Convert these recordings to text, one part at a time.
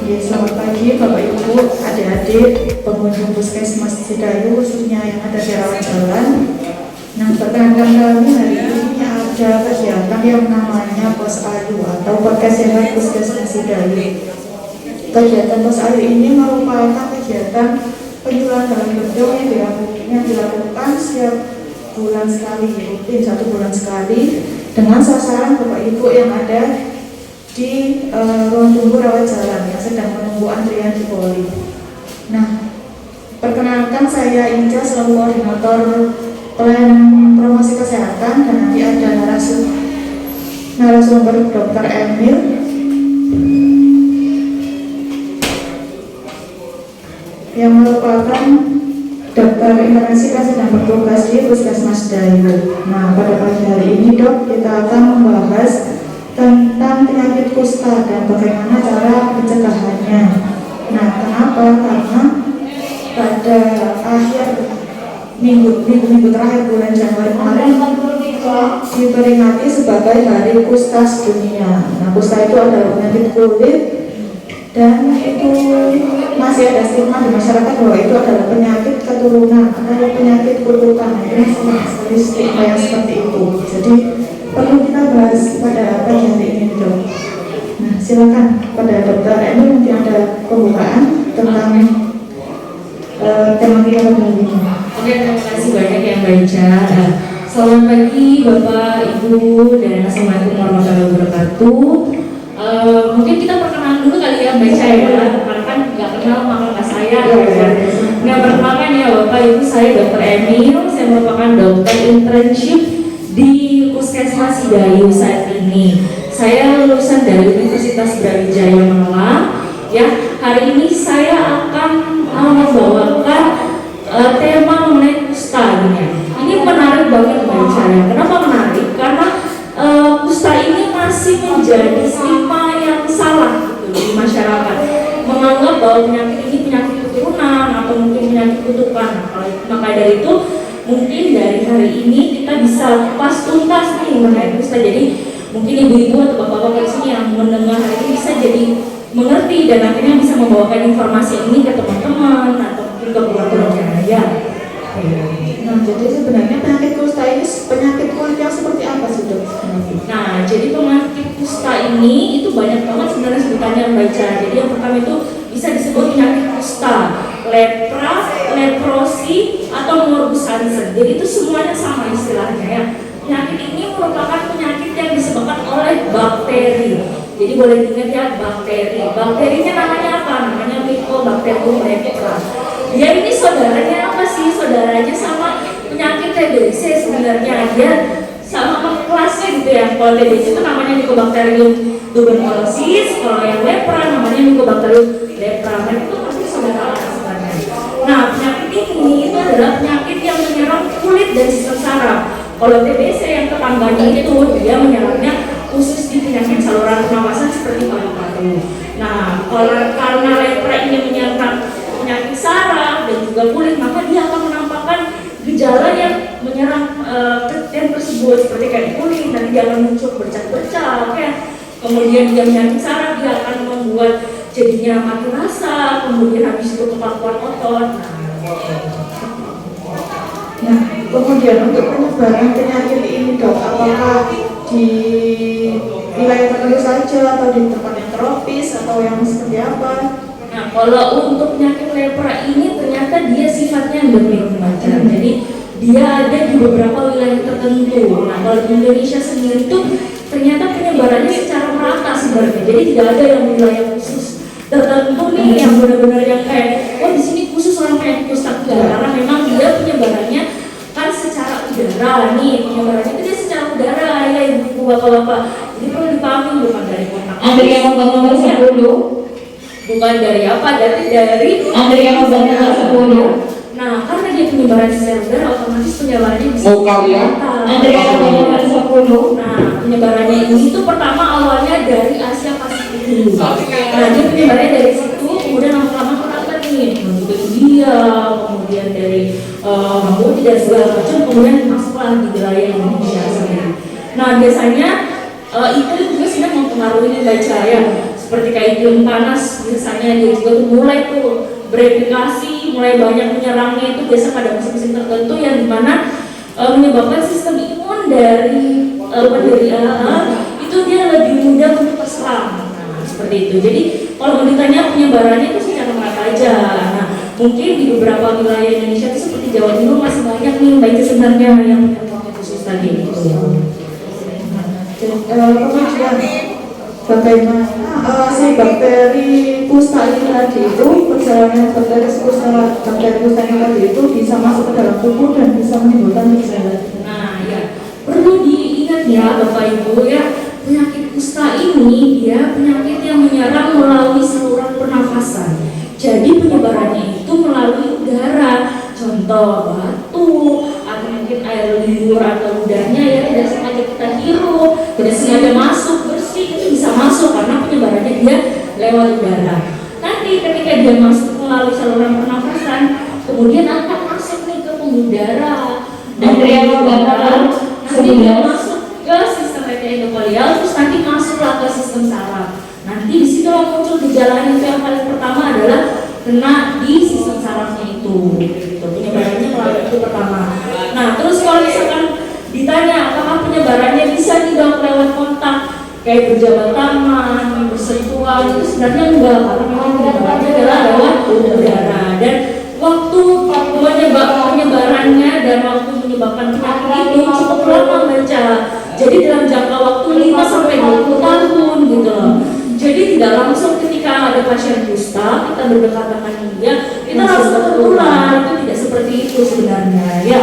Ya, selamat pagi Bapak Ibu, adik-adik, pengunjung Puskesmas Cidayu khususnya yang ada di rawat jalan. Nah, perkenalkan kami hari ini ada kegiatan yang namanya Pos Ayu atau Podcast Sehat Puskesmas Cidayu. Kegiatan Pos Ayu ini merupakan kegiatan penjualan dalam bentuk yang dilakukan setiap bulan sekali, rutin 1 bulan sekali, dengan sasaran Bapak Ibu yang ada di ruang tunggu rawat jalan yang sedang menunggu antrian di poli. Nah, perkenalkan saya Inca selaku koordinator pelayanan promosi kesehatan, dan nanti ada narasumber Dr. Emil yang merupakan dokter intervensi yang sedang bertugas di Puskesmas Dayu. Nah, pada pagi hari ini Dok, kita akan membahas tentang penyakit kusta dan bagaimana cara pencegahannya. Nah, kenapa? Karena pada akhir minggu terakhir bulan Januari kemarin diperingati sebagai Hari Kusta Sedunia. Nah, kusta itu adalah penyakit kulit dan itu masih ada stigma di masyarakat bahwa itu adalah penyakit keturunan atau penyakit kutukan. Ini sekali stigma yang seperti itu. Jadi perlu kita bahas pada pagi hari ini, Dok. Nah, silakan pada Dokter Emil, mungkin ada pembukaan tentang tema kita pada hari ini. Oke, terima kasih banyak ya Mbak Ica. Selamat pagi Bapak, Ibu, dan Assalamualaikum warahmatullahi wabarakatuh. Mungkin kita perkenalan dulu kali ya Mbak Ica ya, karena kan nggak kenal maka nggak saya. Nah, perkenalkan ya Bapak Ibu, saya Dr. Emil, saya merupakan dokter internship di Puskesmas Cidayu saat ini. Saya lulusan dari Universitas Brawijaya Malang. Ya, hari ini saya akan membawakan tema mengenai kusta ini. Ini menarik banget bagi saya. Kenapa menarik? Karena kusta ini masih menjadi stigma yang salah gitu, di masyarakat. Menganggap bahwa penyakit ini penyakit keturunan atau mungkin penyakit kutukan. Maka dari itu mungkin dari hari ini kita bisa kupas tuntas nih mengenai kusta. Jadi mungkin ibu-ibu atau bapak-bapak di sini yang mendengar hari ini bisa jadi mengerti dan akhirnya bisa membawakan informasi ini ke teman-teman atau mungkin ke keluarga ya. Nah, jadi sebenarnya penyakit kusta ini penyakit kulit yang seperti apa sih, Dok? Nah, jadi penyakit kusta ini itu banyak banget sebenarnya sebutannya Mbak Ica. Jadi yang pertama itu bisa disebut penyakit kusta, lepra, leprosi, atau morbus Hansen. Jadi itu semuanya sama istilahnya ya. Penyakit ini merupakan penyakit yang disebabkan oleh bakteri. Jadi boleh diingat ya, bakteri. Bakterinya namanya apa? Namanya Mycobacterium lepra. Dia ini saudaranya apa sih? Saudaranya sama penyakit TBC sebenarnya. Dia sama kelasnya gitu ya. Kalau TBC itu namanya Mycobacterium tuberculosis, kalau yang lepra namanya Mycobacterium lepra. Mereka itu pasti saudara sebenarnya. Nah, penyakit ini itu adalah penyakit yang menyerang kulit dan sistem saraf. Kalau TBC yang tetangganya itu dia menyerangnya khusus di penyakit saluran pernapasan seperti paru-paru. Nah, karena lepra ini menyerang penyakit saraf dan juga kulit, maka dia akan menampakkan gejala yang menyerang yang tersebut seperti kayak kulit, nanti dia akan muncul bercak-bercak ya. Kemudian dia penyakit saraf, dia akan membuat jadinya mati rasa, kemudian habis itu kekakuan otot. Nah, kemudian untuk penyebaran penyakit ini, Dok, apakah di wilayah tertentu saja atau di tempat yang tropis atau yang seperti apa? Nah, kalau untuk penyakit lepra ini ternyata dia sifatnya endemik macam. Jadi dia ada di beberapa wilayah tertentu. Nah, kalau di Indonesia sendiri itu ternyata penyebarannya secara merata sebenarnya. Jadi tidak ada yang wilayah khusus tertentu nih yang benar-benar yang kayak di sini khusus orang penyakit kusta, karena memang dia penyebarannya kan secara udara nih, penyebarannya itu dia secara udara ya ibu bapak-bapak. Jadi perlu dipahami bukan dari kontak. Antrian obat nomor 10. Bukan dari apa? Dari Antrian obat nomor 10. Nah, karena dia penyebaran secara udara, otomatis penyebarannya bisa. Antrian obat nomor 10. Nah, penyebarannya ini tuh pertama awalnya dari Asia Pasifik dulu. Nah, dia penyebarannya dari situ, kemudian lama-lama merambah nih, ke India, kemudian dari Kamboja dan segala macam, kemudian masuklah di wilayah Indonesia sendiri. Nah, biasanya itu juga sudah mempengaruhi baca ya. seperti kayak iklim panas biasanya dia juga tuh mulai tuh bereplikasi, mulai banyak menyerangnya itu biasa pada musim-musim tertentu yang dimana menyebabkan sistem imun dari penderita itu dia lebih mudah untuk terserang. Nah, seperti itu. Jadi kalau mau ditanya penyebarannya itu secara merata aja. Nah, mungkin di beberapa wilayah Indonesia itu seperti Jawa Timur masih banyak nih baik sebenarnya yang punya penyakit khusus tadi itu. Kemudian bagaimana si bakteri kusta ini tadi itu, perjalanan bakteri kusta ini tadi itu bisa masuk ke dalam tubuh dan bisa menimbulkan gejala. Nah, ya perlu diingat ya Bapak Ibu ya, penyakit kusta ini dia penyakit yang menyerang melalui saluran pernafasan. Jadi penyebarannya itu melalui udara, contoh batuk atau mungkin air liur atau ludahnya ya tidak sengaja kita hirup, tidak sengaja masuk bersih itu bisa masuk karena penyebarannya dia lewat udara. Nanti ketika dia masuk melalui saluran pernafasan, kemudian akan masuk nih ke pembuluh darah. Nanti dia masuk ke sistem retina endokolial, terus nanti masuklah ke sistem saraf. Nanti di situ muncul gejalanya itu yang paling pertama adalah kena di sistem sarafnya itu. Gitu. Penyebarannya melalui itu pertama. Nah, terus kalau misalkan ditanya apakah penyebarannya bisa tidak lewat kontak kayak berjabat tangan, bersentuhan, itu sebenarnya enggak, karena memang penyebarannya adalah lewat udara. Dan waktu penyebarannya dan waktu menyebabkan penyakit itu cukup lama baca. Jadi dalam jangka waktu 5-20 tahun gitu loh. Jadi tidak langsung ketika ada pasien kusta kita berdekatan dengan dia kita langsung tertular, itu tidak seperti itu sebenarnya ya.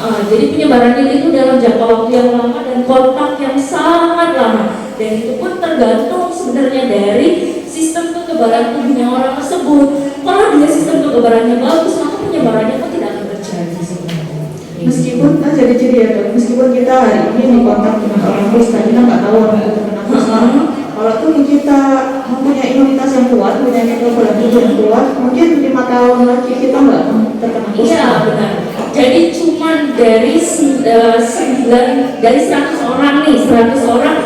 Jadi penyebarannya itu dalam jangka waktu yang lama dan kontak yang sangat lama, dan itu pun tergantung sebenarnya dari sistem kekebalan tubuhnya orang tersebut. Kalau dia sistem kekebalannya bagus, maka penyebarannya pun tidak akan terjadi sebenarnya. Meskipun jadi ciri ya dok, meskipun kita hari ini kontak dengan orang kusta, kita nggak tahu orang itu terkena kusta. Walaupun kita mempunyai imunitas yang kuat, mempunyai kekebalan tubuh yang kuat, mungkin 5 tahun lagi kita nggak terkena kusta. Iya benar. Jadi cuma dari 100 orang nih, 100 orang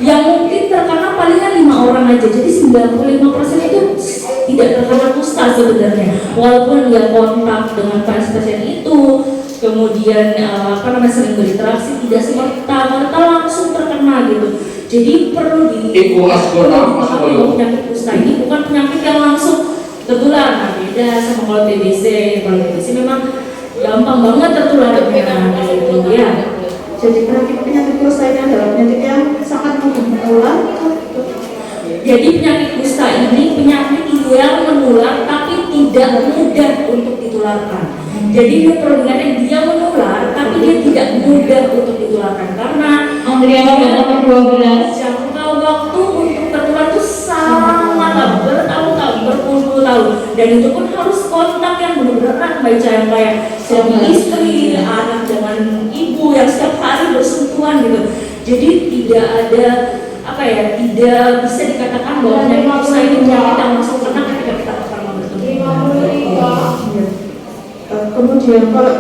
yang mungkin terkena palingan 5 orang aja. Jadi 95% itu tidak terkena kusta sebenarnya. Walaupun dia kontak dengan pasien itu, kemudian sering berinteraksi, tidak serta-merta langsung terkena gitu. Jadi perlu dipahami bahwa penyakit kusta ini bukan penyakit yang langsung tertular. Nah, beda sama kalau TBC. Kalau TBC memang gampang banget tertularnya gitu ya. Jadi penyakit kusta ini adalah penyakit yang sangat mudah menular. Jadi penyakit kusta ini penyakit yang menular tapi tidak mudah untuk ditularkan. Jadi dia perbedaannya dia menular tapi dia tidak mudah untuk ditularkan karena nomor 12 jangka waktu untuk tertular itu sangat lama, bertahun-tahun, berpuluh tahun, dan itu pun harus kontak yang benar-benar baca yang kayak suami istri, anak dengan ibu yang setiap hari bersentuhan gitu. Jadi tidak ada tidak bisa dikatakan bahwa penyakit kusta ini penyakit yang langsung kena ketika kita pertama bertemu. Kemudian kalau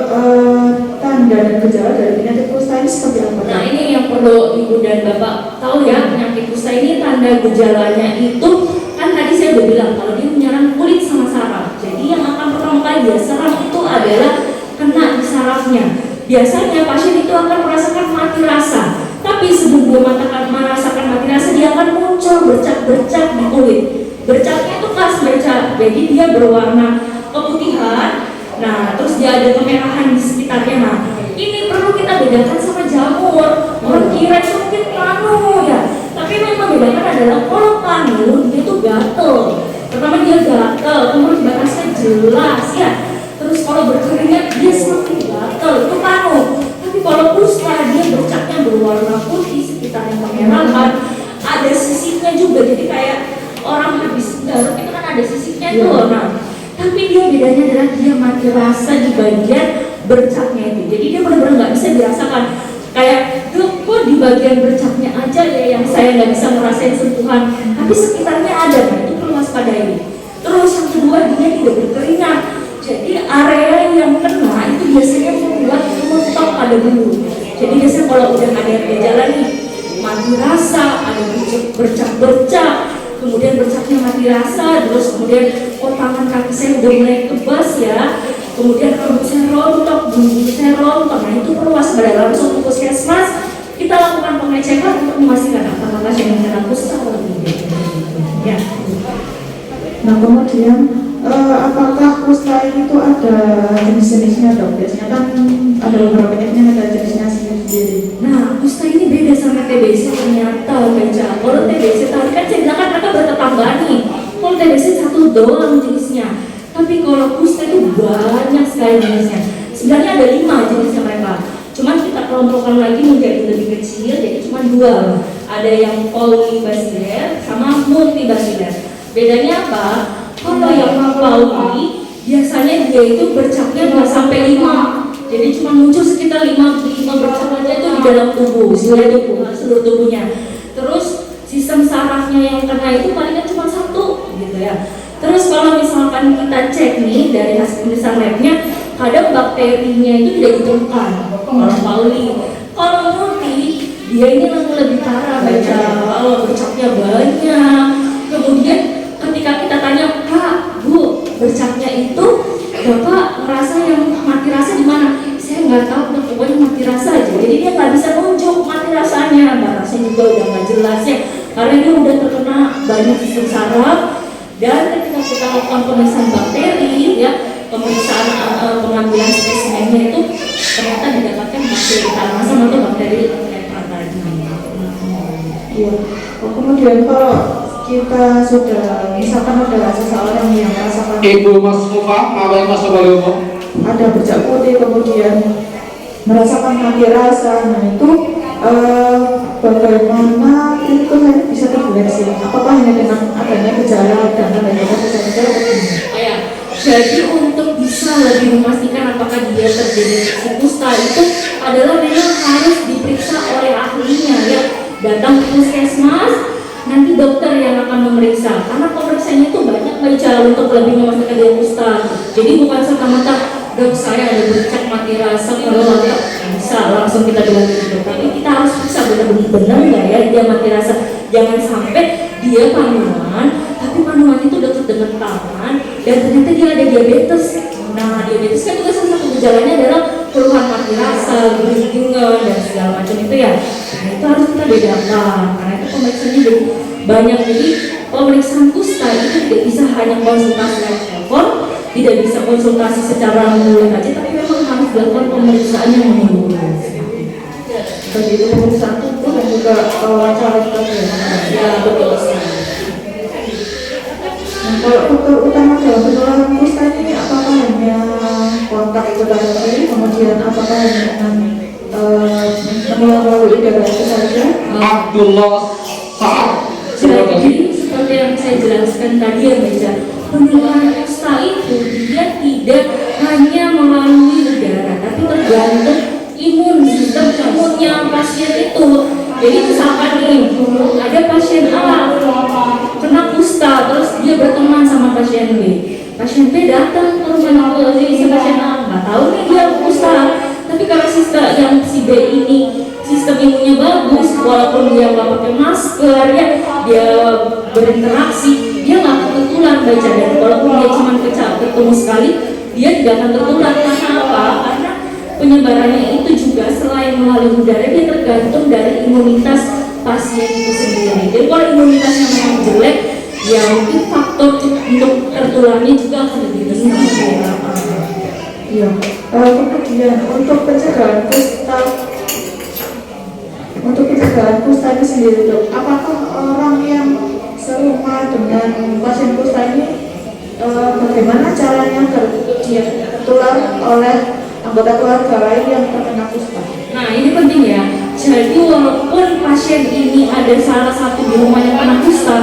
tanda dan gejala dari penyakit kusta ini seperti apa? Nah ini yang perlu ibu dan bapak tahu ya, penyakit kusta ini tanda gejalanya itu kan tadi saya udah bilang kalau dia menyerang kulit sama saraf. Jadi yang akan pertama kali dia serang itu adalah kena di sarafnya. Biasanya pasien itu akan merasakan mati rasa, tapi sebelum dia merasakan mati rasa dia akan muncul bercak-bercak di kulit. Bercaknya itu khas bercak, jadi dia berwarna keputihan. Nah, terus dia ada kemerahan di sekitarnya. Nah, ini perlu kita bedakan sama jamur. Orang kira itu mungkin panu ya, tapi memang bedakan adalah kalau panu dia tuh gatel. Pertama dia gatel, kemudian batasnya jelas ya. Terus kalau berkeringat dia semakin gatel, itu panu. Tapi kalau kusta dia bercaknya berwarna putih, sekitarnya kemerahan, ada sisiknya juga. Jadi kayak orang habis garuk itu kan ada sisiknya tuh. Nah, tapi dia bedanya adalah dia mati rasa di bagian bercaknya itu. Jadi dia benar-benar nggak bisa dirasakan. Kayak kok di bagian bercaknya aja ya yang saya nggak bisa ngerasain sentuhan, tapi sekitarnya ada. Nah itu perlu waspadai. Terus yang kedua dia tidak berkeringat. Jadi area yang kena itu biasanya membuat mentok pada bulu. Jadi biasanya kalau udah ada gejala nih mati rasa, ada bercak-bercak, kemudian dirasa, terus kemudian tangan kaki saya udah mulai kebas ya, kemudian rambut saya rontok, bulu saya rontok. Nah itu perlu waspada, langsung ke puskesmas. Kita lakukan pengecekan untuk memastikan apakah pasien yang kena kusta atau tidak. Ya. Nah kemudian apakah kusta itu ada jenis-jenisnya dok? Biasanya kan ada beberapa jenisnya, ada jenisnya sendiri. Nah, kusta ini beda sama TBC ternyata, Beca. Kalau TBC tadi kan saya bilang kan mereka bertetangga nih. Kalau TBC satu doang jenisnya. Tapi kalau kusta itu banyak sekali jenisnya. Sebenarnya ada 5 jenisnya mereka. Cuman kita kelompokkan lagi menjadi lebih kecil, jadi cuma 2. Ada yang polybasiler sama multibasiler. Bedanya apa? Kalau yang poly biasanya dia itu bercaknya 2 sampai 5. Jadi cuma muncul sekitar 5 bercak aja itu di dalam tubuh, seluruh tubuhnya. Terus sistem sarafnya yang kena itu palingan cuma 1 gitu ya. Terus kalau misalkan kita cek nih dari hasil pemeriksaan labnya, kadang bakterinya itu tidak ditemukan. Kalau poly, kalau multi dia ini lebih parah baca. Kalau bercaknya banyak, kemudian ketika kita tanya, Kak, Bu, bercaknya itu Bapak ngerasa yang mati rasa di mana? Saya nggak tahu, pokoknya mati rasa aja. Jadi dia nggak bisa nunjuk mati rasanya. Nah, rasanya juga udah nggak jelas ya, karena dia udah terkena banyak sistem saraf. Dan ketika kita lakukan pemeriksaan bakteri, ya, pemeriksaan pengambilan spesimennya itu ternyata didapatkan bakteri Thalassemia atau bakteri lepra tadi. Iya. Kemudian kalau kita sudah misalkan ada seseorang yang merasakan Ibu Mas Mufa, ngapain Mas Mufa dulu? ada bercak putih kemudian merasakan mati rasa, nah itu bagaimana itu hanya bisa terdeteksi? Apakah hanya dengan adanya gejala dan adanya gejala? Ya, jadi untuk bisa lebih memastikan apakah dia terdeteksi kusta itu adalah memang harus diperiksa oleh ahlinya ya. Datang ke puskesmas, nanti dokter yang akan memeriksa, karena pemeriksaannya itu banyak baca untuk lebih memastikan dia kusta. Jadi bukan serta-merta dok saya ada bercak mati rasa, kalau nggak bisa langsung kita bilang gitu. Tapi kita harus periksa benar-benar nggak ya dia mati rasa. Jangan sampai dia panuan, tapi panuan itu dekat dengan tangan dan ternyata dia ada diabetes. Nah diabetes kan juga salah satu gejalanya adalah keluhan mati rasa, geringan dan segala macam itu ya. Nah itu harus kita bedakan, karena itu pemeriksaannya jadi banyak. Jadi pemeriksaan kusta itu tidak bisa hanya konsultasi lewat telepon, tidak bisa konsultasi secara menyeluruh aja, tapi memang harus dilakukan pemeriksaan yang menyeluruh. Jadi itu pemeriksaan tubuh dan juga wawancara juga Ya betul sekali. Nah, kalau faktor utama dalam penularan kusta ini apakah hanya kontak itu tadi, kemudian apakah hanya menular melalui udara itu saja? Abdullah Saad. Jadi seperti yang saya jelaskan tadi ya Beca, penularan kusta itu dia tidak hanya melalui udara, tapi tergantung sistem imunnya pasien itu. Jadi misalkan nih ada pasien A kena kusta, terus dia berteman sama pasien B. Pasien B datang ke rumah si pasien A, nggak tahu nih dia kusta. Tapi kalau sistem yang si B ini sistem imunnya bagus, walaupun dia nggak pakai masker ya, dia berinteraksi, dia nggak akan tertular baca. Dan walaupun dia cuma ketemu sekali, dia tidak akan tertular. Karena apa? Karena penyebarannya itu juga selain melalui udara, dia tergantung dari imunitas pasien itu sendiri. Jadi kalau imunitasnya memang jelek, ya mungkin faktor untuk tertularnya juga akan lebih besar. Iya. Kemudian untuk pencegahan kusta itu sendiri dok, apakah orang yang serumah dengan pasien kusta ini bagaimana caranya agar dia tertular oleh anggota keluarga lain yang terkena kusta? Nah ini penting ya. Jadi walaupun pasien ini ada salah satu di rumah yang kena kusta,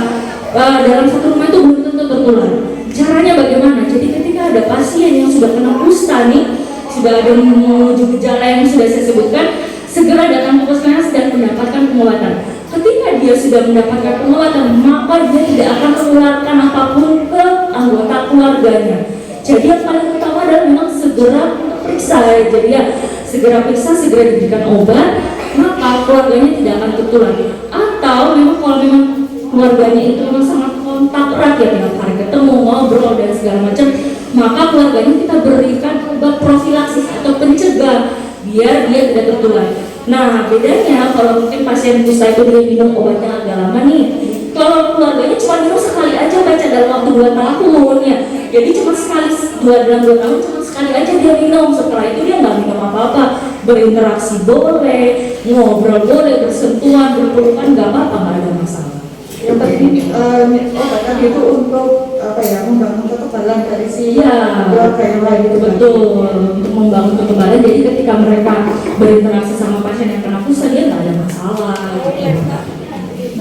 dalam satu rumah itu belum tentu tertular. Caranya bagaimana? Jadi ketika ada pasien yang sudah kena kusta nih, sudah ada menuju gejala yang sudah saya sebutkan, segera datang ke puskesmas dan mendapatkan pengobatan. Ketika dia sudah mendapatkan pengobatan, maka dia tidak akan menularkan apapun ke anggota keluarganya. Jadi yang paling utama adalah memang segera periksa. Jadi ya segera periksa, segera diberikan obat, maka keluarganya tidak akan tertular. Atau memang kalau memang keluarganya itu memang sangat kontak erat ya, tiap hari ketemu, ngobrol dan segala macam, maka keluarganya kita berikan obat profilaksis atau pencegah biar dia tidak tertular. Nah, bedanya kalau mungkin pasien kusta itu dia minum obatnya agak lama nih. Kalau keluarganya cuma minum sekali aja baca dalam waktu 2 tahun ya. Jadi cuma sekali dalam 2 tahun cuma sekali aja dia minum. Setelah itu dia nggak minum apa-apa. Berinteraksi boleh, ngobrol boleh, bersentuhan, berpelukan nggak apa-apa, nggak ada masalah. Yang penting obat tadi itu untuk apa ya, membangun kekebalan dari si keluarga yang lain gitu. Betul, untuk membangun kekebalan. Jadi ketika mereka berinteraksi sama pasien yang kena kusta dia nggak ada masalah gitu.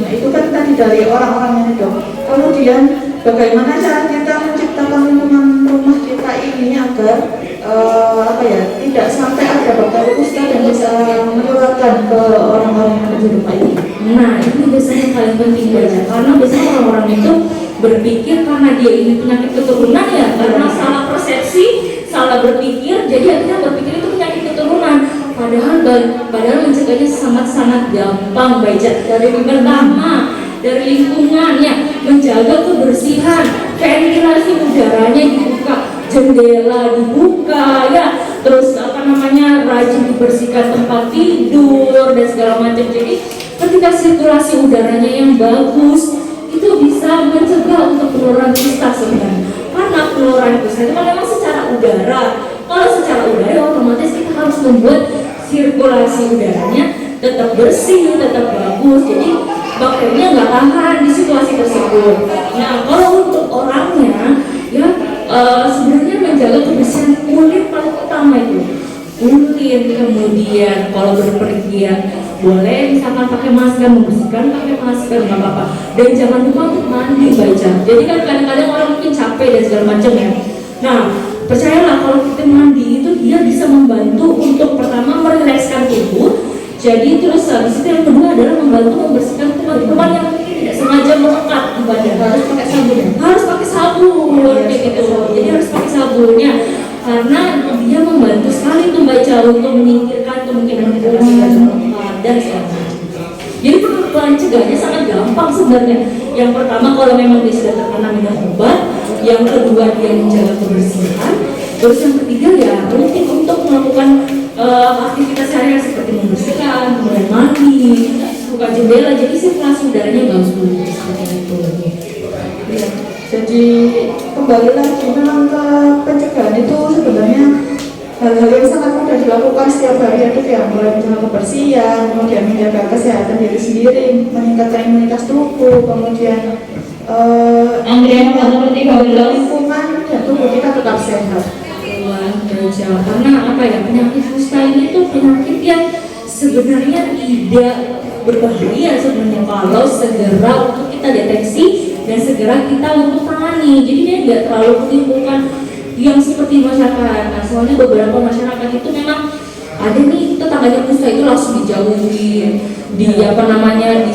Nah itu kan tadi dari orang-orang yang dok. Kemudian bagaimana cara kita menciptakan lingkungan rumah kita ini agar apa ya, tidak sampai ada bakteri kusta dan bisa menularkan ke orang-orang yang ada di rumah ini. Nah ini biasanya yang paling penting baca, karena biasanya orang-orang itu berpikir karena dia ini penyakit keturunan ya, karena salah persepsi, salah berpikir, jadi akhirnya berpikir itu penyakit keturunan. Padahal mencegahnya sangat-sangat gampang baca. Dari pertama, dari lingkungannya, menjaga kebersihan, ventilasi udaranya dibuka, jendela dibuka ya, terus rajin dibersihkan tempat tidur dan segala macam. Jadi ketika sirkulasi udaranya yang bagus itu bisa mencegah untuk penularan kusta sebenarnya. Karena penularan kusta itu memang secara udara. Kalau secara udara otomatis kita harus membuat sirkulasi udaranya tetap bersih, tetap bagus. Jadi bakterinya nggak tahan di situasi tersebut. Nah, kalau untuk orangnya ya sebenarnya menjaga kebersihan kulit paling utama itu. Kulit, kemudian kalau berpergian boleh misalkan pakai masker, membersihkan pakai masker nggak apa-apa. Dan jangan lupa untuk mandi baca. Jadi kan kadang-kadang orang mungkin capek dan segala macam ya. Nah, percayalah kalau kita mandi itu dia bisa membantu untuk pertama merilekskan tubuh. Jadi terus habis itu yang kedua adalah membantu membersihkan kuman-kuman yang mungkin tidak sengaja melekat di badan. Harus pakai sabun ya? Harus pakai sabun kayak gitu. Jadi harus pakai sabunnya karena dia membantu sekali tuh baca untuk menyingkirkan kemungkinan infeksi dan segala macam. Jadi pencegahnya sangat gampang sebenarnya. Yang pertama kalau memang dia sudah terkena minum obat, yang kedua dia menjaga kebersihan, terus yang ketiga ya rutin untuk melakukan aktivitas sehari-hari seperti membersihkan, kemudian mandi, buka jendela, jadi sirkulasi udaranya bagus seperti itu. Ya, jadi kembali lagi memang ke pencegahan itu sebenarnya hal-hal yang sangat mudah dilakukan setiap hari, itu kayak mulai menjaga kebersihan, kemudian menjaga kesehatan diri sendiri, meningkatkan imunitas tubuh, kemudian lingkungan dan tubuh kita tetap sehat. Karena apa ya, penyakit kusta ini tuh penyakit yang sebenarnya tidak berbahaya sebenarnya kalau segera untuk kita deteksi dan segera kita untuk tangani. Jadi dia tidak terlalu menimbulkan yang seperti masyarakat. Nah, soalnya beberapa masyarakat itu memang ada nih tetangganya kusta itu langsung dijauhin,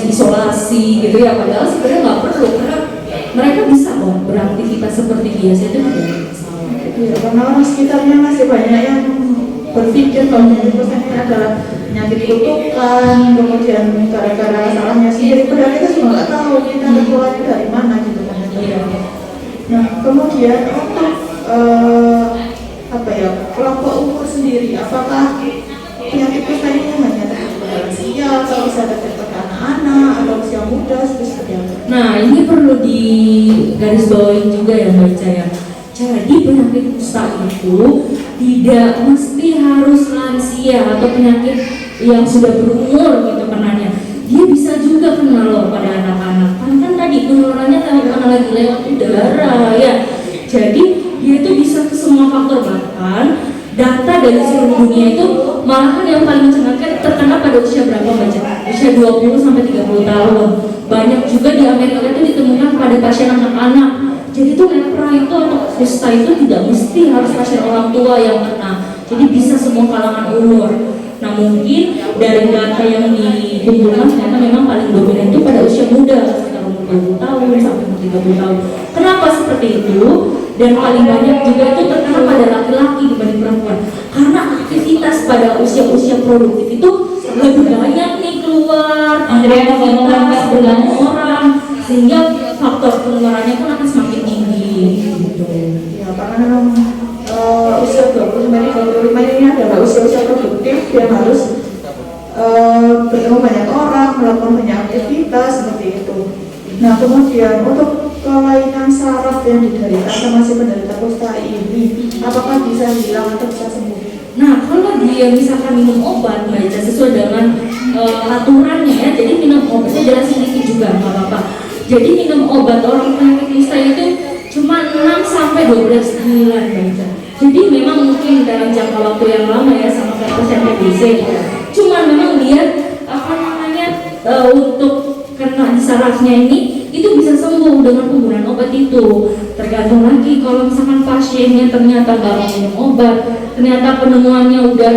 diisolasi gitu ya. Padahal sebenarnya nggak perlu karena mereka bisa kok beraktivitas seperti biasa, itu tidak ada masalah. Ya, karena orang sekitarnya masih banyak yang berpikir kalau penyakit kusta ini adalah penyakit kutukan, kemudian gara-gara salahnya sendiri. Padahal kita juga nggak tahu kita keluarnya dari mana gitu kan. Nah, kemudian untuk kelompok umur sendiri, apakah penyakit kusta ini hanya terjadi pada lansia atau bisa terjadi pada anak-anak atau usia muda seperti apa? Nah, ini perlu digarisbawahi juga ya Mbak Ica ya. Jadi penyakit kusta itu tidak mesti harus lansia atau penyakit yang sudah berumur gitu kenanya. Dia bisa juga kena loh pada anak-anak. Kan tadi penularannya lewat udara ya. Jadi dia itu bisa ke semua faktor, bahkan data dari seluruh dunia itu malahan yang paling mencengangkan terkena pada usia berapa baca? Usia 20 sampai 30 tahun. Banyak juga di Amerika itu ditemukan pada pasien anak-anak. Jadi itu lepra itu atau kusta itu tidak mesti harus pasien orang tua yang kena. Jadi bisa semua kalangan umur. Nah mungkin dari data yang dikumpulkan ternyata memang paling dominan itu pada usia muda, sekitar umur 20 tahun sampai umur 30 tahun. Kenapa seperti itu? Dan paling banyak juga itu terkena pada laki-laki dibanding perempuan. Karena aktivitas pada usia-usia produktif itu lebih banyak nih keluar, aktivitas bertemu orang, sehingga faktor penularannya pun akan semakin tinggi gitu. Ya, karena memang usia 25 ini adalah usia-usia produktif yang harus bertemu banyak orang, melakukan banyak aktivitas seperti itu. Nah, kemudian untuk kelainan saraf yang diderita sama si penderita kusta ini, apakah bisa hilang atau bisa sembuh? Nah, kalau dia misalkan minum obat, baca sesuai dengan aturannya ya. Jadi minum obat, saya jelasin dikit juga, nggak apa-apa. Jadi minum obat orang penyakit kusta itu cuma 6 sampai 12 bulan baca. Jadi memang mungkin dalam jangka waktu yang lama ya sama kayak pasien TBC ya. Cuma memang dia untuk kena di sarafnya ini itu bisa sembuh dengan penggunaan obat itu. Tergantung lagi kalau misalkan pasiennya ternyata nggak mau minum obat, ternyata penemuannya udah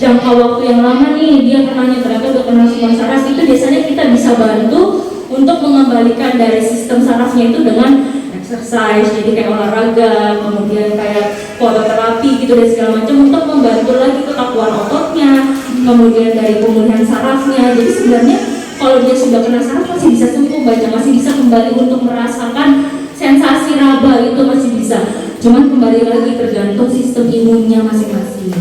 jangka waktu yang lama nih, dia kenanya ternyata udah kena sumbang saraf, itu biasanya kita bisa bantu untuk mengembalikan dari sistem sarafnya itu dengan exercise, jadi kayak olahraga, kemudian kayak fototerapi gitu dan segala macam untuk membantu lagi kekakuan ototnya, kemudian dari pemulihan sarafnya. Jadi sebenarnya kalau dia sudah kena saraf masih bisa sembuh, baca masih bisa kembali untuk merasakan sensasi raba itu masih bisa. Cuman kembali lagi tergantung sistem imunnya masing-masing.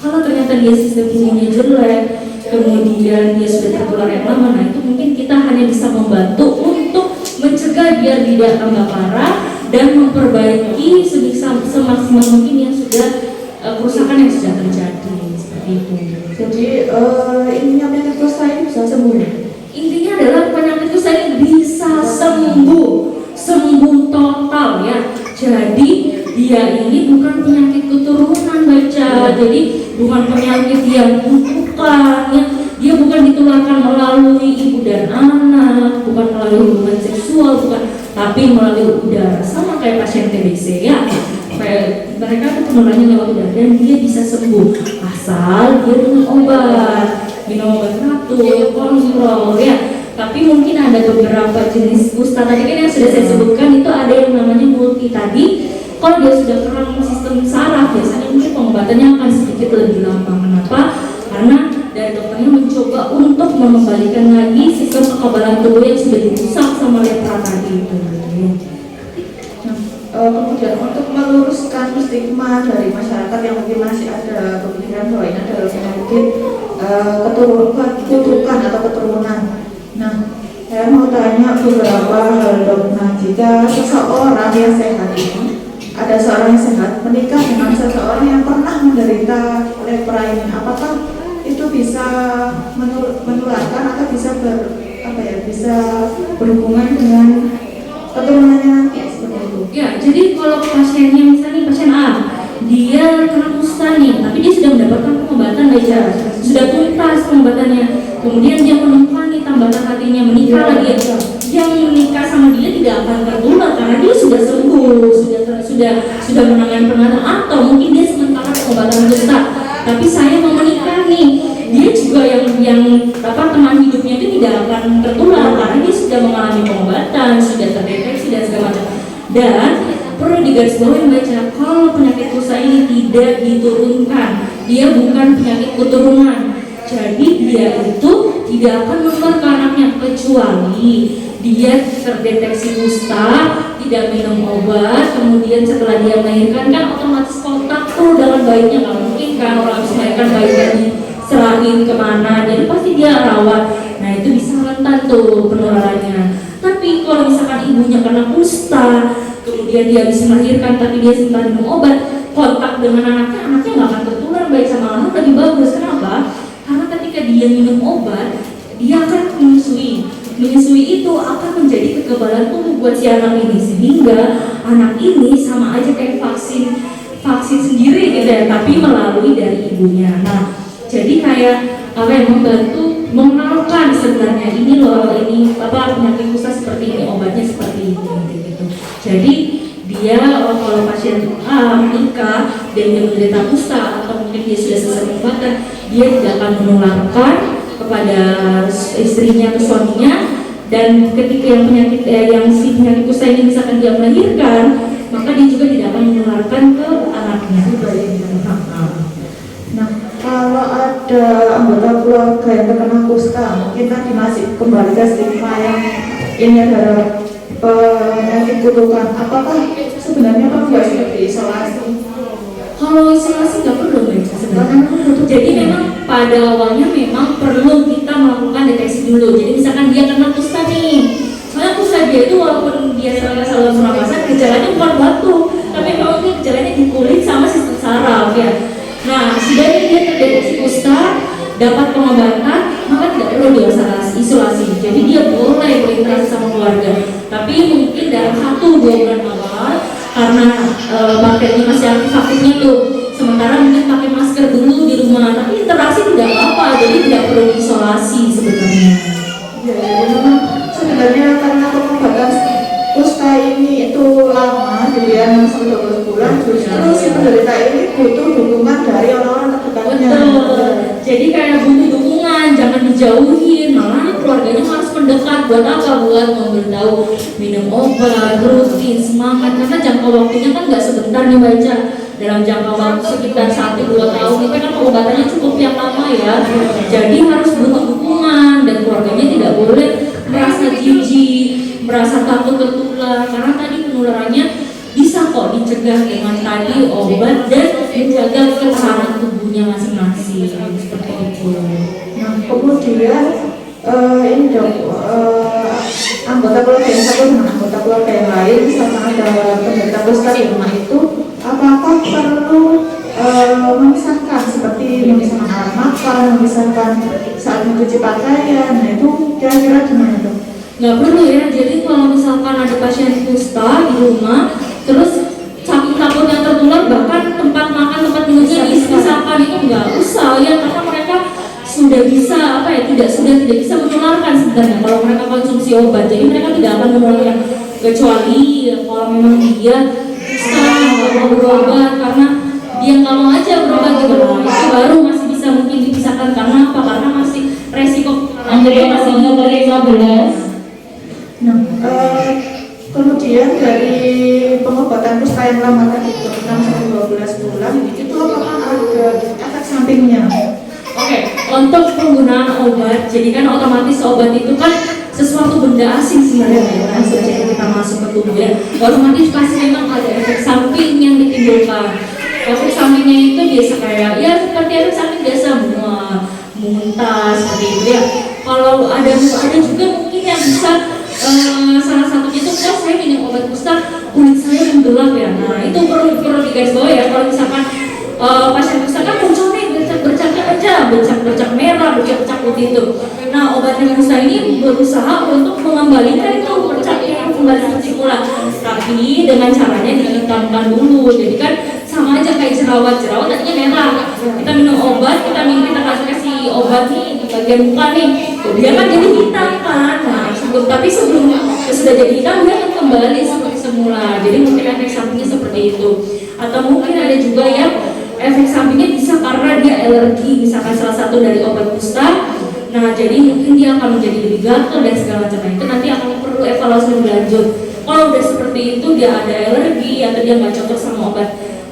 Kalau ternyata dia sistem imunnya jelek, kemudian dia sudah tertular yang lama, nah itu mungkin kita hanya bisa membantu untuk mencegah biar tidak tambah parah dan memperbaiki semaksimal mungkin yang sudah kerusakan yang sudah terjadi seperti itu. Jadi ininya penyakit kusta ini bisa sembuh ya? Intinya adalah penyakit kusta ini bisa sembuh total ya. Jadi dia ini bukan penyakit keturunan baca, jadi bukan penyakit yang kutukan ya. Dia bukan ditularkan melalui ibu dan anak, bukan melalui hubungan seksual, bukan, tapi melalui udara, sama kayak pasien TBC ya. Kayak mereka tuh penularannya lewat udara dan dia bisa sembuh asal dia minum obat teratur, kontrol ya. Tapi mungkin ada beberapa jenis kusta tadi kan yang sudah saya sebutkan, itu ada yang namanya multi tadi. Kalau dia sudah kurang sistem saraf, biasanya mungkin pengobatannya akan sedikit lebih lama. Kenapa? Karena dari dokternya mencoba untuk mengembalikan lagi sistem kekebalan tubuh yang sudah dirusak sama lepra tadi itu. Kemudian untuk meluruskan stigma dari masyarakat yang mungkin masih ada pemikiran bahwa ini adalah penyakit kutukan atau keturunan. Nah, saya mau tanya beberapa hal dok. Nah, jika seseorang yang sehat ini, ada seorang yang sehat menikah dengan seseorang yang pernah menderita lepra ini, apakah itu bisa menularkan atau bisa bisa berhubungan dengan keturunannya nanti seperti itu? Ya, jadi kalau pasiennya misalnya pasien A, dia kena kusta nih, tapi dia sudah mendapatkan pengobatan baca, sudah tuntas pengobatannya, kemudian dia menemukan nih tambatan hatinya menikah lagi, yang menikah sama dia tidak akan tertular karena dia sudah sembuh, sudah menangani penanganan, atau mungkin dia sementara pengobatan kusta, tapi saya mau menikah nih, dia juga yang teman hidupnya itu tidak akan tertular karena dia sudah mengalami pengobatan, sudah terdeteksi dan segala macam. Dan perlu digarisbawahi baca, kalau penyakit kusta ini tidak diturunkan, dia bukan penyakit keturunan. Jadi dia itu tidak akan menular ke anaknya kecuali dia terdeteksi kusta, tidak minum obat, kemudian setelah dia melahirkan kan otomatis kontak tuh dengan bayinya, nggak mungkin kan orang habis melahirkan bayinya diserahin kemana, jadi pasti dia rawat. Nah itu bisa rentan tuh penularannya. Tapi kalau misalkan ibunya kena kusta, kemudian dia bisa melahirkan tapi dia sempat minum obat, kontak dengan anaknya nggak akan tertular, baik sama anak lebih bagus. Kenapa? Karena ketika dia minum obat, dia akan menyusui itu akan menjadi kekebalan tubuh buat si anak ini, sehingga anak ini sama aja kayak vaksin sendiri gitu ya, tapi melalui dari ibunya. Nah, jadi kayak membantu mengenalkan sebenarnya ini loh, ini penyakit kusta seperti ini, obatnya seperti ini gitu. Jadi dia kalau pasien A menikah dan dia menderita kusta atau mungkin dia sudah selesai pengobatan, dia tidak akan menularkan kepada istrinya atau suaminya. Dan ketika yang si penyakit kusta ini misalkan dia melahirkan, maka dia juga tidak akan menularkan ke anaknya. Nah, kalau ada anggota keluarga yang terkena kusta, mungkin tadi masih kembali ke stigma yang ini adalah penyakit kutukan, apakah sebenarnya nggak seperti isolasi? Kalau isolasi nggak perlu baca sebenarnya. Jadi memang pada awalnya memang perlu kita melakukan deteksi dulu. Jadi misalkan dia kena kusta nih, soalnya kusta dia itu walaupun dia saluran pernapasan, gejalanya bukan batuk, tapi memang dia gejalanya di kulit sama sistem saraf ya. Nah, sudah dia terdeteksi kusta, dapat pengobatan, maka tidak perlu isolasi. Jadi dia boleh berinteraksi sama keluarga. Tapi mungkin dalam 1-2 bulan awal karena bakterinya masih aktif-aktifnya tuh, sementara mungkin pakai masker dulu di rumah, tapi interaksi tidak apa-apa, jadi tidak perlu isolasi sebenarnya. Ya, jadi memang sebenarnya karena pengobatan kusta ini itu lama, jadi 6-12 bulan, justru si penderita ini butuh dukungan dari orang-orang terdekatnya. Betul. Jadi kayak butuh dukungan, jangan dijauhin, malah keluarganya harus mendekat. Buat apa? Buat memberitahu, minum obat, rutin, semangat. Karena jangka waktunya kan nggak sebentar nih baca. Dalam jangka waktu sekitar 1-2 tahun itu kan pengobatannya cukup yang lama ya. Jadi harus butuh dukungan dan keluarganya tidak boleh merasa jijik, merasa takut tertular. Karena tadi penularannya bisa kok dicegah dengan tadi obat dan menjaga ketahanan tubuhnya masing-masing seperti itu. Nah, kemudian ini dok, anggota keluarga yang satu dengan anggota keluarga yang lain, misalkan ada penderita kusta di rumah itu, apakah perlu memisahkan seperti memisahkan alat makan, memisahkan saat mencuci pakaian? Nah itu kira-kira gimana dok? Nggak perlu ya. Jadi kalau misalkan ada pasien kusta di rumah, terus saking takutnya tertular, bahkan tempat makan, tempat minumnya dipisahkan, itu nggak usah ya, karena mereka sudah bisa tidak bisa menularkan sebenarnya kalau mereka konsumsi obat. Jadi mereka tidak akan menularkan, kecuali ya, kalau memang dia kusta nggak mau berobat karena dia nggak mau aja berobat gitu, itu baru masih bisa mungkin dipisahkan. Karena apa? Karena masih resiko Andrea nomor 15. Nah, kemudian dari pengobatan kusta yang lama tadi 6-12 bulan itu apakah ada efek sampingnya? Oke, untuk penggunaan obat, jadi kan otomatis obat itu kan sesuatu benda asing sebenarnya ya, sejak kita masuk ke tubuh ya, otomatis pasti memang ada efek samping yang ditimbulkan. Efek sampingnya itu biasa kayak ya seperti efek samping biasa, muntah seperti itu ya. Kalau ada juga mungkin yang bisa salah satunya itu kalau saya minum obat kusta kulit saya menggelap ya. Nah itu perlu digarisbawahi ya. Kalau misalkan pasien kusta kan munculnya bercak-bercaknya aja, bercak merah, bercak putih itu. Nah obatnya kusta ini berusaha untuk mengembalikan itu bercaknya kembali seperti semula, tapi dengan caranya dihitamkan dulu. Jadi kan sama aja kayak jerawat tadinya merah, kita minum obat, kita kasih obat nih di bagian muka nih, dia kan jadi hitam kan. Nah tapi sebelum sudah jadi hitam dia akan kembali seperti semula. Jadi mungkin efek sampingnya seperti itu, atau mungkin ada juga ya efek sampingnya bisa karena dia alergi, misalkan salah satu dari obat kusta. Nah jadi mungkin dia akan menjadi lebih gatal dan segala macam. Itu nanti akan perlu evaluasi lebih lanjut. Kalau udah seperti itu, dia ada alergi atau dia nggak cocok sama obat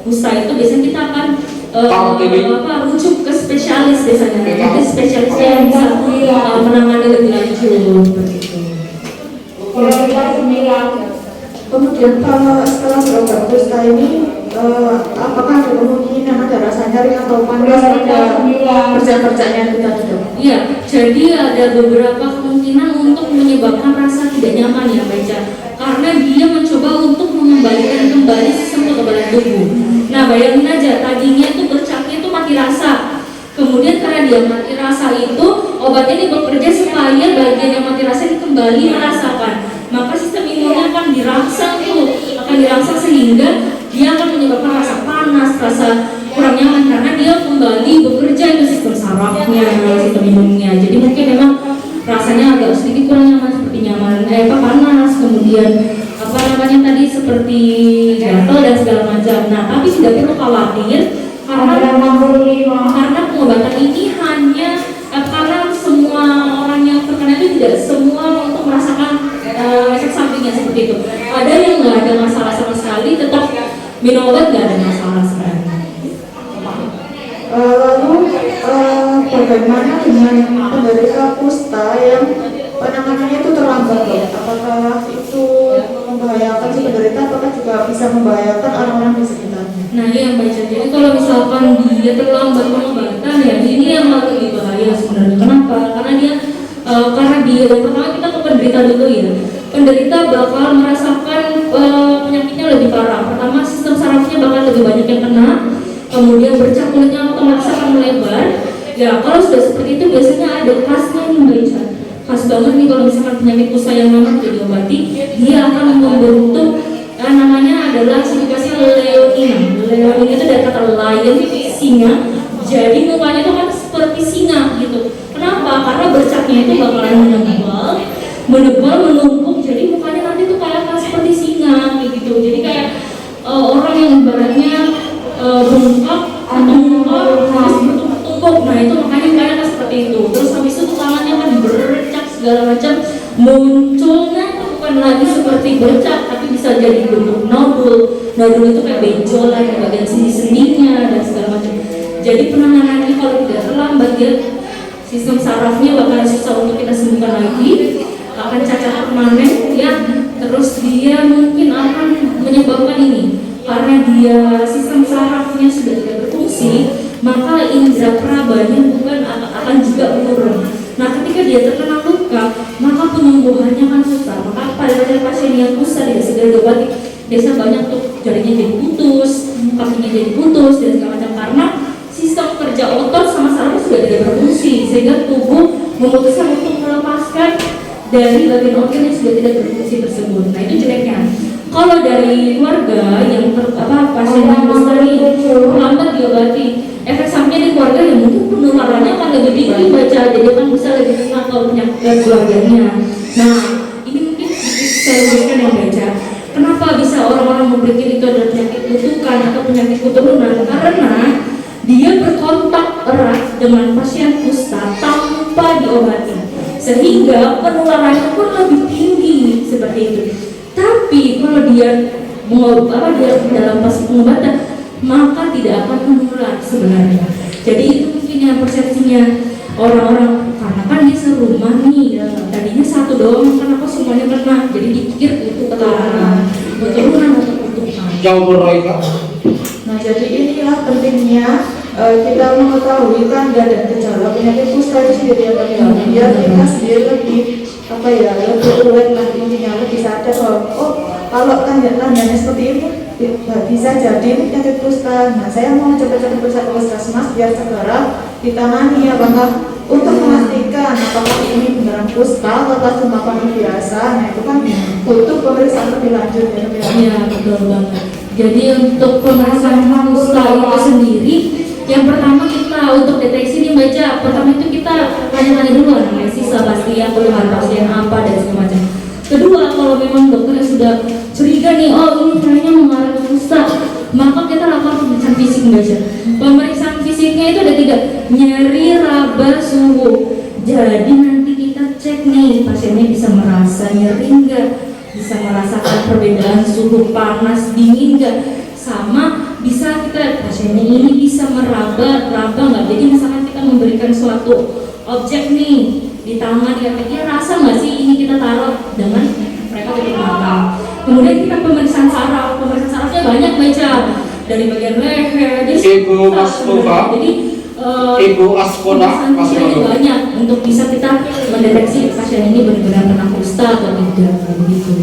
kusta itu, biasanya kita akan rujuk ke spesialis biasanya. Jadi spesialisnya yang bisa menangani lebih lanjut begitu. Kemudian kalau setelah berobat kusta ini, apakah ada kemungkinan ada rasa nyeri atau panas pada bercak-bercaknya itu tadi dok? Iya, jadi ada beberapa kemungkinan untuk menyebabkan rasa tidak nyaman ya baca, karena dia mencoba untuk mengembalikan kembali sistem kekebalan tubuh. Nah bayangin aja, tadinya itu bercaknya itu mati rasa, kemudian karena dia mati rasa itu obatnya ini bekerja supaya bagian yang mati rasa ini kembali merasakan, maka sistem imunnya akan dirangsang sehingga dia akan menyebabkan rasa panas, rasa kurang nyaman karena dia kembali bekerja itu sistem sarafnya, sistem imunnya. Jadi mungkin memang rasanya agak sedikit kurang nyaman, seperti panas, kemudian tadi seperti gatal dan segala macam. Nah tapi tidak perlu khawatir karena pengobatan ini hanya karena semua orang yang terkena itu tidak semua untuk merasakan efek sampingnya seperti itu. Ada yang nggak ada masalah sama sekali, tetap minum obat nggak ada masalah sebenarnya. Lalu bagaimana dengan penderita kusta yang penanganannya itu terlambat dok? Apakah itu membahayakan si penderita, apakah juga bisa membahayakan orang-orang di sekitarnya? Nah iya Mbak Ica, jadi kalau misalkan dia terlambat pengobatan ya ini yang lebih bahaya sebenarnya. Kenapa? Karena dia yang pertama kita ke penderita dulu ya. Penderita bakal merasakan penyakitnya lebih parah. Pertama sistem sarafnya bakal lebih banyak yang kena, kemudian bercak kulitnya otomatis akan melebar. Ya kalau sudah seperti itu biasanya ada khasnya nih Mbak Ica. Khas banget nih kalau misalkan penyakit kusta yang memang diobati, dia akan membentuk namanya adalah sifikasi leonina. Leonina itu dari kata lion, singa. Jadi mukanya itu kan seperti singa gitu. Kenapa? Karena bercaknya itu bakalan menebal, menumpuk. Jadi mukanya nanti tuh kayak seperti singa gitu. Jadi kayak orang yang ibaratnya bengkak atau terus bertumpuk. Nah itu makanya kayak seperti itu. Terus habis itu tangannya kan bercak segala macam, munculnya bukan lagi seperti bercak tapi bisa jadi bentuk nodul. Nodul itu kayak benjolan di bagian sendi-sendinya dan segala macam. Jadi penanganannya kalau tidak terlambat dia sistem sarafnya bakal susah untuk kita sembuhkan lagi, akan cacat permanen ya. Terus dia mungkin akan menyebabkan ini karena dia sistem sarafnya sudah tidak berfungsi, maka indera perabanya bukan akan juga menurun. Nah ketika dia terkena luka, maka penyembuhannya akan susah. Maka pada pasien yang kusta tidak segera diobati, biasa banyak tuh jarinya jadi putus, kakinya jadi putus dan segala macam karena sistem kerja otot sama saraf sudah tidak berfungsi sehingga tubuh memutuskan untuk melepaskan dari bagian organ yang sudah tidak berfungsi tersebut. Nah itu jeleknya. Kalau dari keluarga yang pasien yang kusta ini terlambat diobati, efek sampingnya di keluarga yang mungkin penularannya akan lebih tinggi baca, jadi akan bisa lebih ringan kalau penyakit keluarganya. Nah ini mungkin saya berikan yang baca. Kenapa bisa orang-orang memikir itu adalah penyakit kutukan atau penyakit keturunan? Karena dia berkontak erat dengan pasien kusta tanpa diobati, sehingga penularannya pun lebih tinggi seperti itu. Tapi kalau dia dalam fase pengobatan, maka tidak akan menular sebenarnya. Jadi itu mungkin yang persepsinya orang-orang karena kan dia serumah nih, tadinya satu doang, kenapa semuanya kena? Jadi dipikir itu keturunan atau kutukan. Jauh berroika. Nah jadi inilah pentingnya kita mengetahui tanda dan gejala penyakit kusta itu sendiri biar kita sendiri lebih lebih aware lah, intinya lebih sadar bahwa kalau tanda-tandanya seperti ini bisa jadi penyakit kusta. Nah saya mau cepat-cepat bersama puskesmas biar segera ditangani apakah untuk memastikan apakah ini beneran kusta atau cuma panik biasa. Nah itu kan butuh pemeriksaan lebih lanjut ya. Iya betul banget. Jadi untuk pemeriksaan kusta itu sendiri, yang pertama kita untuk deteksi nih baca, pertama itu kita tanya-tanya dulu anamnesis pasti ya, keluhan pasien apa dan segala macam. Kedua, kalau memang dokternya sudah curiga nih, ini kayaknya mengarah ke kusta, maka kita lakukan pemeriksaan fisik baca. Pemeriksaan fisiknya itu ada 3, nyeri, raba, suhu. Jadi nanti kita cek nih pasiennya bisa merasa nyeri enggak, bisa merasakan perbedaan suhu panas dingin enggak, sama bisa kita pasiennya ini bisa meraba nggak. Jadi misalkan kita memberikan suatu objek nih di tangan, dia rasa nggak sih ini kita taruh dengan mereka tutup mata. Kemudian kita pemeriksaan sarafnya banyak baca dari bagian leher. Ibu Asfoda. Jadi Ibu Asfoda pemeriksaan banyak untuk bisa kita mendeteksi pasien ini benar-benar kena kusta atau tidak begitu.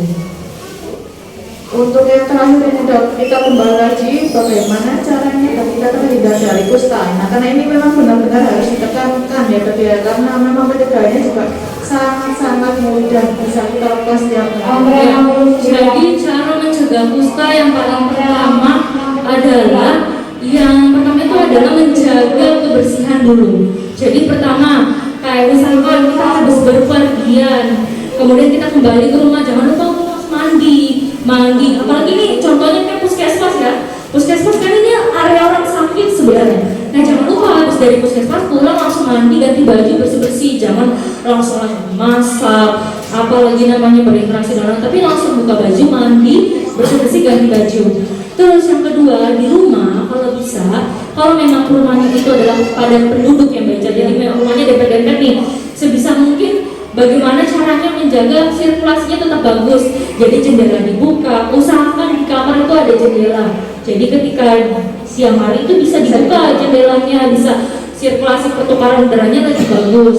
Untuk yang terakhir ini dok, kita kembali lagi bagaimana caranya kita terhindar dari kusta. Nah karena ini memang benar-benar harus ditekankan ya dok ya, karena memang pencegahannya juga sangat-sangat mudah, bisa kita lakukan setiap hari. Jadi cara mencegah kusta yang paling pertama adalah menjaga kebersihan dulu. Jadi pertama kayak misalkan kita habis berpergian, kemudian kita kembali ke rumah, jangan lupa mandi, apalagi ini contohnya kayak puskesmas ya. Puskesmas kan ini area orang sakit sebenarnya. Nah jangan lupa habis dari puskesmas pulang langsung mandi, ganti baju, bersih-bersih, jangan langsung masak, apalagi namanya berinteraksi dengan orang, tapi langsung buka baju, mandi, bersih-bersih, ganti baju. Terus yang kedua, di rumah kalau bisa, kalau memang rumahnya itu adalah padat penduduk yang baca, jadi memang rumahnya dempet-dempet nih, sebisa mungkin Bagaimana caranya menjaga sirkulasinya tetap bagus? Jadi jendela dibuka, usahakan di kamar itu ada jendela. Jadi ketika siang hari itu bisa dibuka jendelanya, bisa sirkulasi pertukaran udaranya lebih bagus.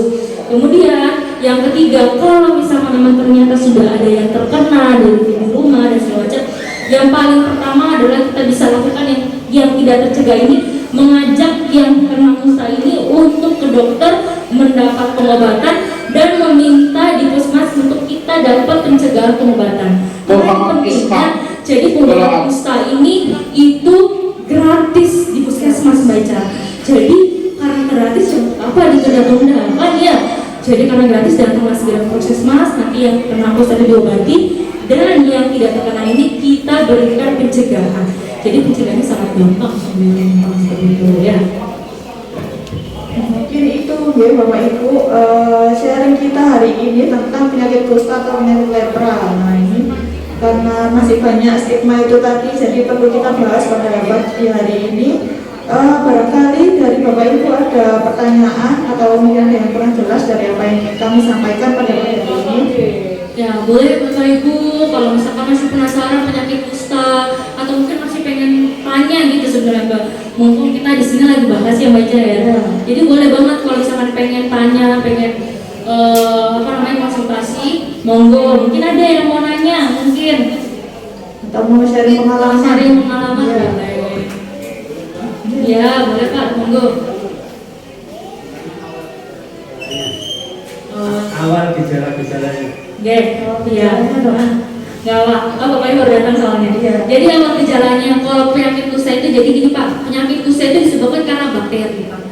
Kemudian yang ketiga, kalau misalnya memang ternyata sudah ada yang terkena dari di rumah dan segala macam, yang paling pertama adalah kita bisa lakukan yang tidak tercegah ini, mengajak yang kena kusta ini untuk ke dokter mendapat pengobatan dan meminta di puskesmas untuk kita dapat pencegahan pengobatan. Karena pentingnya, jadi pengobatan kusta ini itu gratis di puskesmas baca. Jadi karena gratis apa ditunda-tunda kan ya? Jadi karena gratis datanglah segera ke puskesmas, nanti yang kena kusta diobati dan yang tidak terkena ini kita berikan pencegahan. Jadi pencegahannya sangat gampang seperti itu ya. Mungkin itu ya Bapak Ibu sharing kita hari ini tentang penyakit kusta atau penyakit lepra. Nah ini karena masih banyak stigma itu tadi, jadi perlu kita bahas pada pagi hari ini. Barangkali dari Bapak Ibu ada pertanyaan atau mungkin ada yang kurang jelas dari apa yang kami sampaikan pada pagi hari ini. Ya boleh Bapak Ibu, kalau misalkan masih penasaran penyakit kusta atau mungkin masih pengen tanya gitu sebenarnya Mbak, mumpung kita di sini lagi bahas ya baca ya. Jadi boleh banget kalau misalkan pengen tanya, pengen konsultasi, monggo. Mungkin ada yang mau nanya, mungkin Atau mau sharing pengalaman? Ya. Boleh. Ya boleh Pak, monggo. Awal gejala-gejalanya. Iya. Gawat, Bapak Ibu baru datang soalnya. Jadi awal gejalanya kalau penyakit kusta itu jadi gini Pak, penyakit kusta itu disebabkan karena bakteri Pak.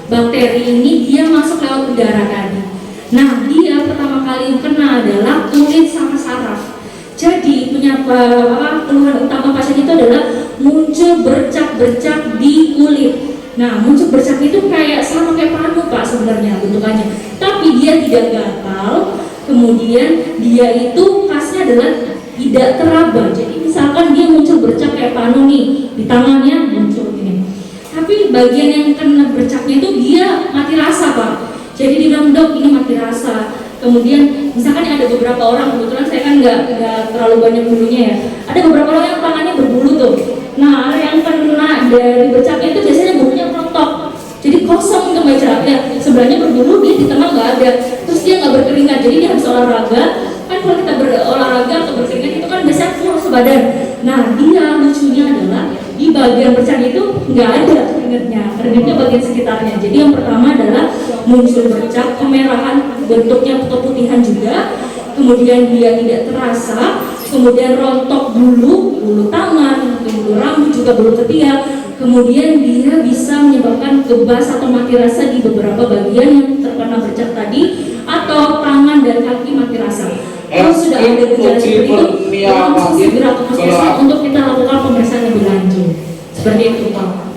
Bakteri ini dia masuk lewat udara tadi. Nah dia pertama kali kena adalah kulit sama saraf. Jadi keluhan utama pasien itu adalah muncul bercak-bercak di kulit. Nah muncul bercak itu sama kayak panu Pak sebenarnya bentukannya, tapi dia tidak gatal. Kemudian dia itu khasnya adalah tidak teraba. Jadi misalkan dia muncul bercak kayak panu nih di tangannya muncul gini, tapi bagian yang kena bercaknya itu dia mati rasa Pak. Jadi dibilang dok ini mati rasa. Kemudian misalkan ada beberapa orang, kebetulan saya kan nggak terlalu banyak bulunya ya, ada beberapa orang yang tangannya berbulu tuh. Nah yang kena dari bercaknya itu biasanya bulunya rontok, jadi kosong itu baca ya, sebelahnya berbulu, dia di tengah nggak ada, terus dia nggak berkeringat, jadi dia harus olahraga. Kan kalau kita berolahraga atau berkeringat itu kan biasanya full sebadan. Nah dia lucunya adalah di bagian bercak itu nggak ada keringatnya bagian sekitarnya. Jadi yang pertama adalah muncul bercak, kemerahan, bentuknya keputihan juga, kemudian dia tidak terasa, kemudian rontok bulu tangan, bulu rambut juga bulu ketiak, kemudian dia bisa menyebabkan gebas atau mati rasa di beberapa bagian yang terkena bercak tadi, atau tangan dan kaki mati rasa. Kalau sudah ada gejala seperti itu, langsung segera ke puskesmas untuk kita lakukan pemeriksaan lebih lanjut. Seperti itu Pak.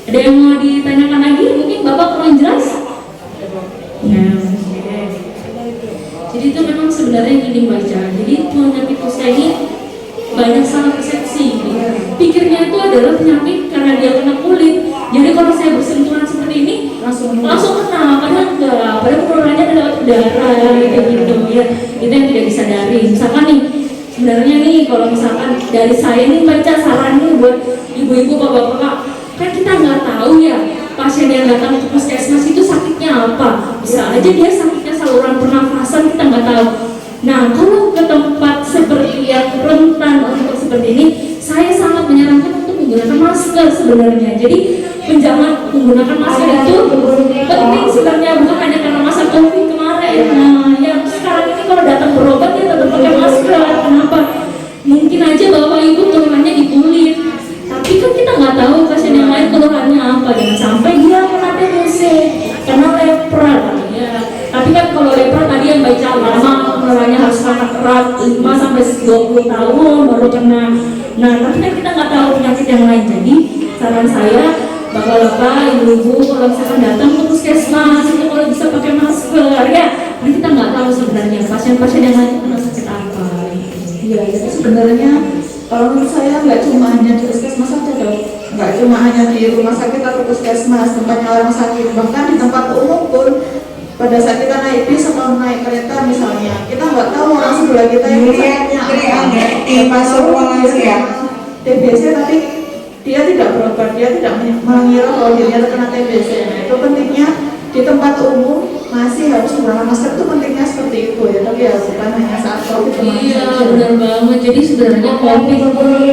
Ada yang mau ditanyakan lagi? Mungkin Bapak kurang jelas? Nah, jadi itu memang sebenarnya gini baca. Jadi penyakit kusta ini banyak salah persepsi. Pikirnya itu adalah penyakit karena dia kena kulit. Jadi kalau saya bersentuhan seperti ini langsung kena, padahal enggak. Padahal penularannya lewat udara gitu ya. Itu yang tidak disadari. Misalkan nih, sebenarnya nih kalau misalkan dari saya nih baca saran nih buat ibu-ibu, bapak-bapak, kan kita nggak tahu ya pasien yang datang ke puskesmas itu sakitnya apa. Bisa aja dia sakitnya saluran pernafasan, kita nggak tahu. Nah kalau ke tempat seperti yang rentan untuk seperti ini, saya sangat menyarankan untuk menggunakan masker sebenarnya. Jadi menggunakan masker itu penting sebenarnya, bukan hanya karena masa COVID kemarin. Nah yang sekarang ini kalau datang berobat dia tetap pakai masker. Kenapa? Mungkin aja bapak ibu keluhannya di kulit, tapi kan kita nggak tahu pasien yang lain keluhannya apa. Jangan sampai dia kena TBC, kena lepra ya. Tapi kan kalau lepra tadi yang baca lama, penularannya harus sangat erat, 5-20 tahun baru kena. Nah tapi kan kita nggak tahu penyakit yang lain. Jadi saran saya, bapak-bapak, ibu-ibu, kalau misalkan datang ke puskesmas itu kalau bisa pakai masker ya. Nah kita nggak tahu sebenarnya pasien-pasien yang lain kena sakit apa. Iya, jadi sebenarnya kalau menurut saya nggak cuma hanya di puskesmas saja dok, nggak cuma hanya di rumah sakit atau puskesmas tempatnya orang sakit, bahkan di tempat umum pun pada saat kita naik bis atau naik kereta misalnya, kita nggak tahu orang sebelah kita yang masuk TBC tapi dia tidak berobat, dia tidak mengira bahwa dirinya terkena TBC. Nah, itu pentingnya di tempat umum masih harus menggunakan masker, itu pentingnya seperti itu ya, tapi ya bukan hanya saat COVID. Iya, benar banget. Jadi sebenarnya COVID,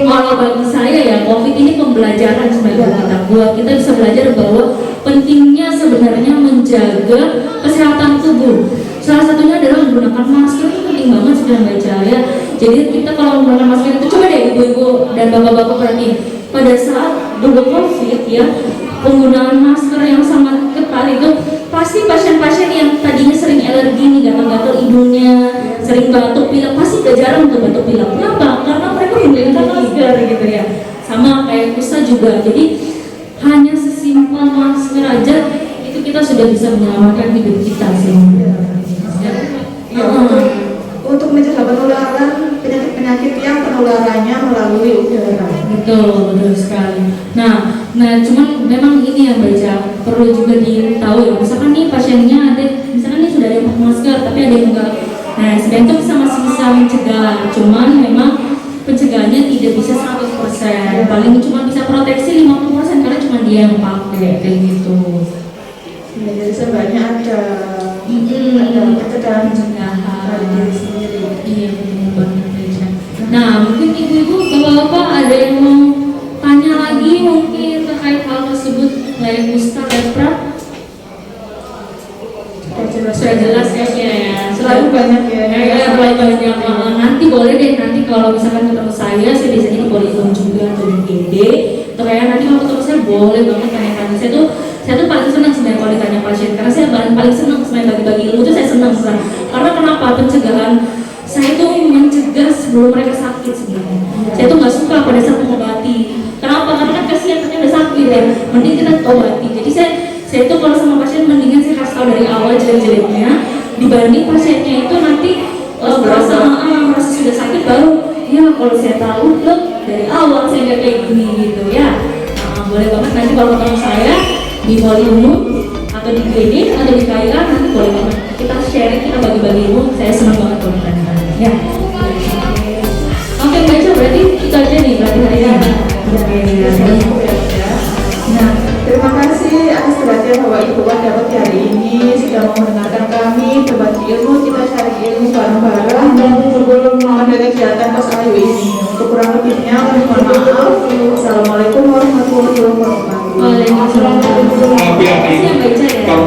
kalau bagi saya ya, COVID ini pembelajaran sebenarnya buat kita bisa belajar bahwa pentingnya sebenarnya menjaga kesehatan tubuh. Salah satunya adalah menggunakan masker, itu penting banget sebenarnya Mbak Cahaya. Jadi kita kalau menggunakan masker itu, coba deh ibu-ibu dan bapak-bapak perhatiin, pada saat dulu COVID ya, penggunaan masker yang sangat ketat itu pasti pasien-pasien yang tadinya sering alergi nih, gatal-gatal hidungnya, sering batuk pilek, pasti udah jarang untuk batuk pilek. Kenapa? Karena mereka menggunakan masker gitu ya. Sama kayak kusta juga. Jadi hanya sesimpel masker aja itu kita sudah bisa menyelamatkan hidup kita sih. Ya, untuk mencegah penularan penyakit-penyakit yang penularannya melalui udara. Betul, betul sekali. Nah, cuman memang ini yang baca perlu juga ditahu ya. Misalkan nih pasiennya ada, misalkan nih sudah ada yang pakai masker, tapi ada yang enggak. Nah, sebenarnya itu masih bisa mencegah. Cuman memang pencegahannya tidak bisa 100%. Paling cuma bisa proteksi 50% karena cuma dia yang pakai kayak gitu. Ya, jadi sebenarnya ada pencegahan dari diri sendiri. Iya, betul banget Baca. Nah, mungkin ibu-ibu, bapak-bapak ada yang mau tanya lagi mungkin terkait hal tersebut, kayak kusta, lepra? Sudah jelas kayaknya ya. Selalu banyak ya. Terlalu banyak. Nanti boleh deh, nanti kalau misalkan ketemu saya biasanya di Polifon juga atau di GD. Atau kayak nanti kalau ketemu saya boleh banget tanya-tanya. Saya tuh paling senang sebenarnya kalau ditanya pasien, karena saya paling senang sebenarnya bagi-bagi ilmu itu saya senang sebenarnya. Karena kenapa? Pencegahan saya tuh mencegah sebelum mereka sakit sebenarnya. Saya tuh nggak suka pada saat mengobati. Kenapa? Karena kan kasihan ternyata udah sakit ya. Mending kita obati. Jadi saya tuh kalau sama pasien mendingan saya kasih tahu dari awal jelek-jeleknya, dibanding pasiennya itu nanti merasa sudah sakit baru ya kalau saya tahu loh dari awal saya nggak kayak gini gitu ya. Boleh banget nanti kalau ketemu saya di Poli Umum atau di klinik atau di KIA, nanti boleh banget kita sharing, kita bagi-bagi ilmu. Saya senang banget kalau ditanya ya. Oke baik, berarti kita aja nih berarti hari ini. Nah, terima kasih atas perhatian Bapak Ibu dapat hari ini sudah mau mendengarkan kami berbagi ilmu, kita cari ilmu bareng-bareng dan pada kegiatan Pos Ayu ini. Untuk kurang lebihnya kami mohon maaf. Assalamualaikum warahmatullahi wabarakatuh. Waalaikumsalam. Hati-hati. Terima kasih yang baca ya. Kalau